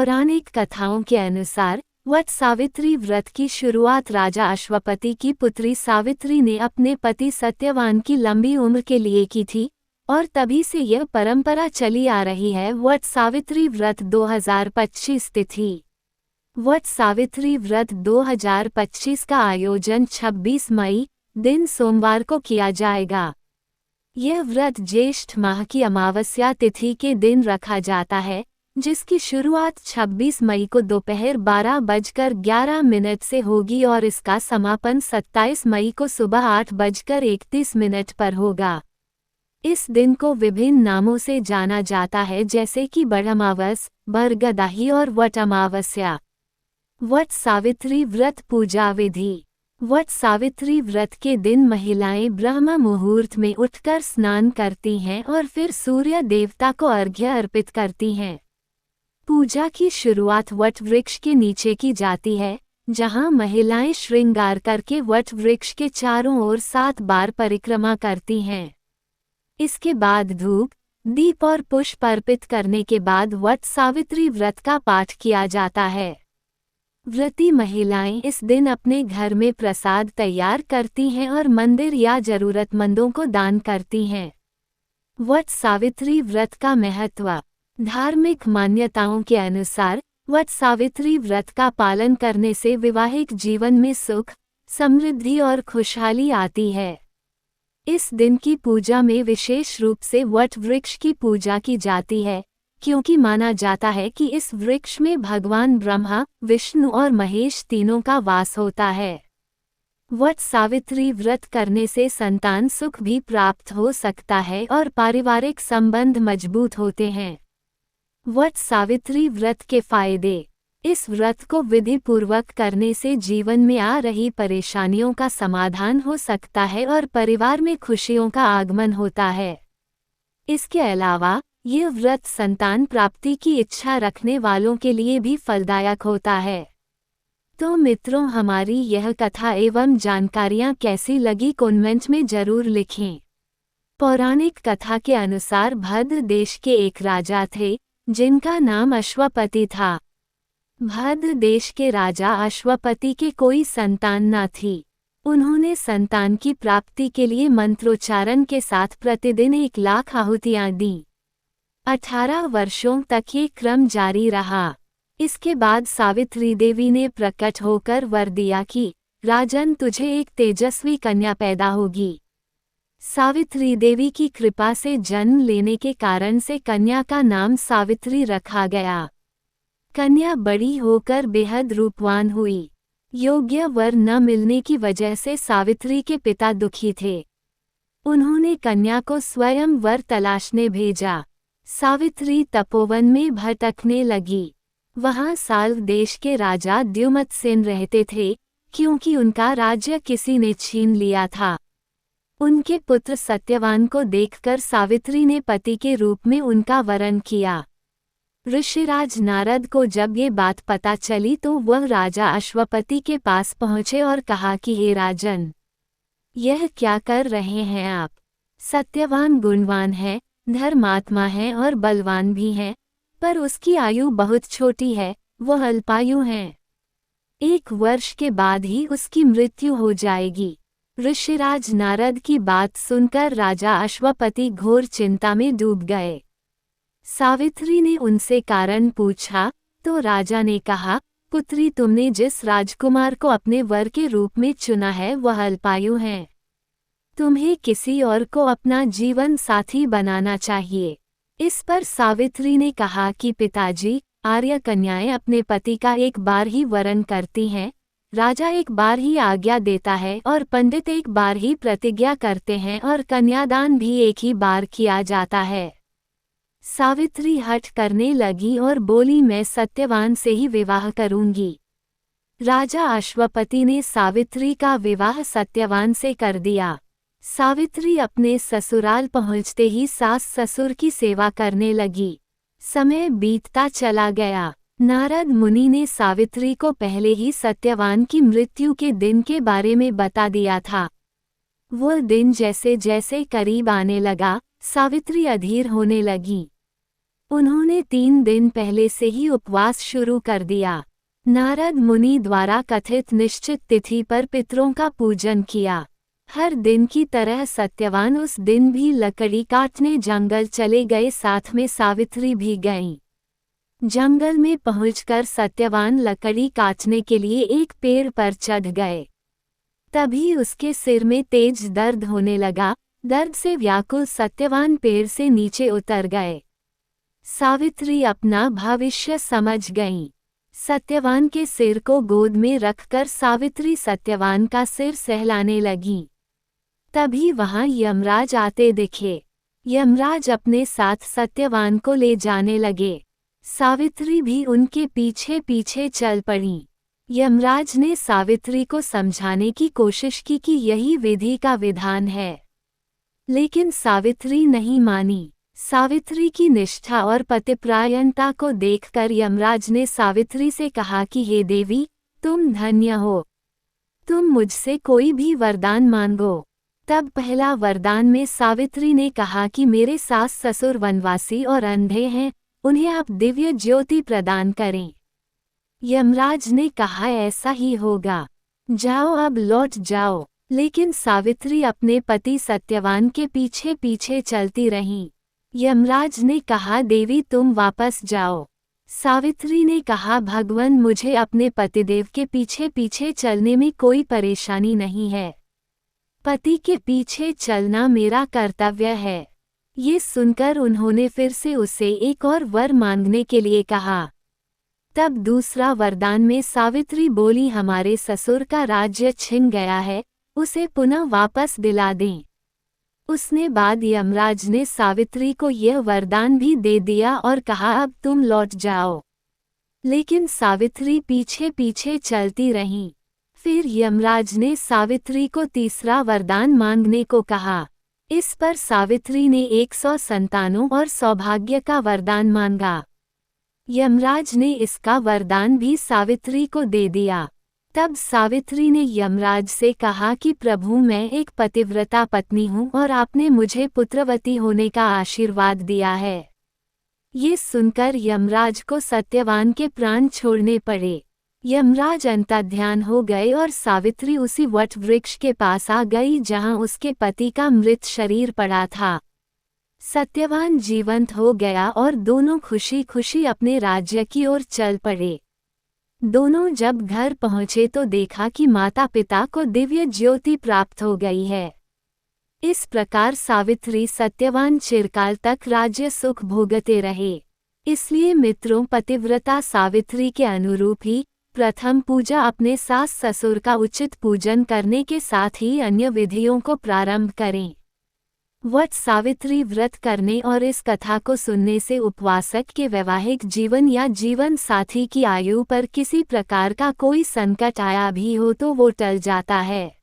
पौराणिक कथाओं के अनुसार वट सावित्री व्रत की शुरुआत राजा अश्वपति की पुत्री सावित्री ने अपने पति सत्यवान की लंबी उम्र के लिए की थी और तभी से यह परंपरा चली आ रही है। वट सावित्री व्रत 2025 तिथि। वट सावित्री व्रत 2025 का आयोजन 26 मई दिन सोमवार को किया जाएगा। यह व्रत ज्येष्ठ माह की अमावस्या तिथि के दिन रखा जाता है, जिसकी शुरुआत 26 मई को दोपहर 12:11 से होगी और इसका समापन 27 मई को सुबह 8:31 पर होगा। इस दिन को विभिन्न नामों से जाना जाता है, जैसे कि बड़अमावस, बरगदाही और वट अमावस्या। वट सावित्री व्रत पूजा विधि। वट सावित्री व्रत के दिन महिलाएं ब्रह्म मुहूर्त में उठकर स्नान करती हैं और फिर सूर्य देवता को अर्घ्य अर्पित करती हैं। पूजा की शुरुआत वट वृक्ष के नीचे की जाती है, जहां महिलाएं श्रृंगार करके वट वृक्ष के चारों ओर 7 बार परिक्रमा करती हैं। इसके बाद धूप, दीप और पुष्प अर्पित करने के बाद वट सावित्री व्रत का पाठ किया जाता है। व्रती महिलाएं इस दिन अपने घर में प्रसाद तैयार करती हैं और मंदिर या जरूरतमंदों को दान करती हैं। वट सावित्री व्रत का महत्व। धार्मिक मान्यताओं के अनुसार वट सावित्री व्रत का पालन करने से वैवाहिक जीवन में सुख, समृद्धि और खुशहाली आती है। इस दिन की पूजा में विशेष रूप से वट वृक्ष की पूजा की जाती है, क्योंकि माना जाता है कि इस वृक्ष में भगवान ब्रह्मा, विष्णु और महेश तीनों का वास होता है। वट सावित्री व्रत करने से संतान सुख भी प्राप्त हो सकता है और पारिवारिक संबंध मजबूत होते हैं। वट सावित्री व्रत के फायदे। इस व्रत को विधि पूर्वक करने से जीवन में आ रही परेशानियों का समाधान हो सकता है और परिवार में खुशियों का आगमन होता है। इसके अलावा यह व्रत संतान प्राप्ति की इच्छा रखने वालों के लिए भी फलदायक होता है। तो मित्रों, हमारी यह कथा एवं जानकारियाँ कैसी लगी कमेंट में जरूर लिखें। पौराणिक कथा के अनुसार भद्र देश के एक राजा थे, जिनका नाम अश्वपति था। भद्र देश के राजा अश्वपति के कोई संतान न थी। उन्होंने संतान की प्राप्ति के लिए मंत्रोच्चारण के साथ प्रतिदिन 1 लाख आहुतियां दी। 18 वर्षों तक ये क्रम जारी रहा। इसके बाद सावित्री देवी ने प्रकट होकर वर दिया कि राजन, तुझे एक तेजस्वी कन्या पैदा होगी। सावित्री देवी की कृपा से जन्म लेने के कारण से कन्या का नाम सावित्री रखा गया। कन्या बड़ी होकर बेहद रूपवान हुई। योग्य वर न मिलने की वजह से सावित्री के पिता दुखी थे। उन्होंने कन्या को स्वयं वर तलाशने भेजा। सावित्री तपोवन में भटकने लगी। वहां साल्व देश के राजा द्युमत्सेन रहते थे, क्योंकि उनका राज्य किसी ने छीन लिया था। उनके पुत्र सत्यवान को देखकर सावित्री ने पति के रूप में उनका वरण किया। ऋषिराज नारद को जब ये बात पता चली तो वह राजा अश्वपति के पास पहुँचे और कहा कि हे राजन, यह क्या कर रहे हैं आप? सत्यवान गुणवान है, धर्मात्मा है और बलवान भी है, पर उसकी आयु बहुत छोटी है, वह अल्पायु है। 1 वर्ष के बाद ही उसकी मृत्यु हो जाएगी। ऋषिराज नारद की बात सुनकर राजा अश्वपति घोर चिंता में डूब गए। सावित्री ने उनसे कारण पूछा तो राजा ने कहा, पुत्री, तुमने जिस राजकुमार को अपने वर के रूप में चुना है वह अल्पायु है। तुम्हें किसी और को अपना जीवन साथी बनाना चाहिए। इस पर सावित्री ने कहा कि पिताजी, आर्य कन्याएं अपने पति का 1 बार ही वरण करती हैं, राजा 1 बार ही आज्ञा देता है और पंडित 1 बार ही प्रतिज्ञा करते हैं और कन्यादान भी 1 ही बार किया जाता है। सावित्री हठ करने लगी और बोली, मैं सत्यवान से ही विवाह करूंगी। राजा अश्वपति ने सावित्री का विवाह सत्यवान से कर दिया। सावित्री अपने ससुराल पहुंचते ही सास ससुर की सेवा करने लगी। समय बीतता चला गया। नारद मुनि ने सावित्री को पहले ही सत्यवान की मृत्यु के दिन के बारे में बता दिया था। वो दिन जैसे जैसे करीब आने लगा, सावित्री अधीर होने लगी। उन्होंने 3 दिन पहले से ही उपवास शुरू कर दिया। नारद मुनि द्वारा कथित निश्चित तिथि पर पितरों का पूजन किया। हर दिन की तरह सत्यवान उस दिन भी लकड़ी काटने जंगल चले गए, साथ में सावित्री भी गईं। जंगल में पहुंचकर सत्यवान लकड़ी काटने के लिए एक पेड़ पर चढ़ गए। तभी उसके सिर में तेज दर्द होने लगा। दर्द से व्याकुल सत्यवान पेड़ से नीचे उतर गए। सावित्री अपना भविष्य समझ गईं। सत्यवान के सिर को गोद में रखकर सावित्री सत्यवान का सिर सहलाने लगीं। तभी वहां यमराज आते दिखे। यमराज अपने साथ सत्यवान को ले जाने लगे। सावित्री भी उनके पीछे पीछे चल पड़ी। यमराज ने सावित्री को समझाने की कोशिश की कि यही विधि का विधान है, लेकिन सावित्री नहीं मानी। सावित्री की निष्ठा और पतिपरायणता को देखकर यमराज ने सावित्री से कहा कि हे देवी, तुम धन्य हो, तुम मुझसे कोई भी वरदान मांगो। तब पहला वरदान में सावित्री ने कहा कि मेरे सास ससुर वनवासी और अंधे हैं, उन्हें आप दिव्य ज्योति प्रदान करें। यमराज ने कहा ऐसा ही होगा, जाओ अब लौट जाओ। लेकिन सावित्री अपने पति सत्यवान के पीछे पीछे चलती रहीं। यमराज ने कहा देवी तुम वापस जाओ। सावित्री ने कहा भगवान, मुझे अपने पतिदेव के पीछे पीछे चलने में कोई परेशानी नहीं है, पति के पीछे चलना मेरा कर्तव्य है। ये सुनकर उन्होंने फिर से उसे एक और वर मांगने के लिए कहा। तब दूसरा वरदान में सावित्री बोली, हमारे ससुर का राज्य छिन गया है, उसे पुनः वापस दिला दें। उसने बाद यमराज ने सावित्री को यह वरदान भी दे दिया और कहा अब तुम लौट जाओ। लेकिन सावित्री पीछे पीछे चलती रहीं। फिर यमराज ने सावित्री को तीसरा वरदान मांगने को कहा। इस पर सावित्री ने 100 संतानों और सौभाग्य का वरदान मांगा। यमराज ने इसका वरदान भी सावित्री को दे दिया। तब सावित्री ने यमराज से कहा कि प्रभु, मैं एक पतिव्रता पत्नी हूँ और आपने मुझे पुत्रवती होने का आशीर्वाद दिया है। ये सुनकर यमराज को सत्यवान के प्राण छोड़ने पड़े। यमराज अंतर्ध्यान हो गए और सावित्री उसी वट वृक्ष के पास आ गई जहाँ उसके पति का मृत शरीर पड़ा था। सत्यवान जीवंत हो गया और दोनों खुशी खुशी अपने राज्य की ओर चल पड़े। दोनों जब घर पहुँचे तो देखा कि माता पिता को दिव्य ज्योति प्राप्त हो गई है। इस प्रकार सावित्री सत्यवान चिरकाल तक राज्य सुख भोगते रहे। इसलिए मित्रों, पतिव्रता सावित्री के अनुरूप ही प्रथम पूजा अपने सास ससुर का उचित पूजन करने के साथ ही अन्य विधियों को प्रारंभ करें। वट सावित्री व्रत करने और इस कथा को सुनने से उपवासक के वैवाहिक जीवन या जीवन साथी की आयु पर किसी प्रकार का कोई संकट आया भी हो तो वो टल जाता है।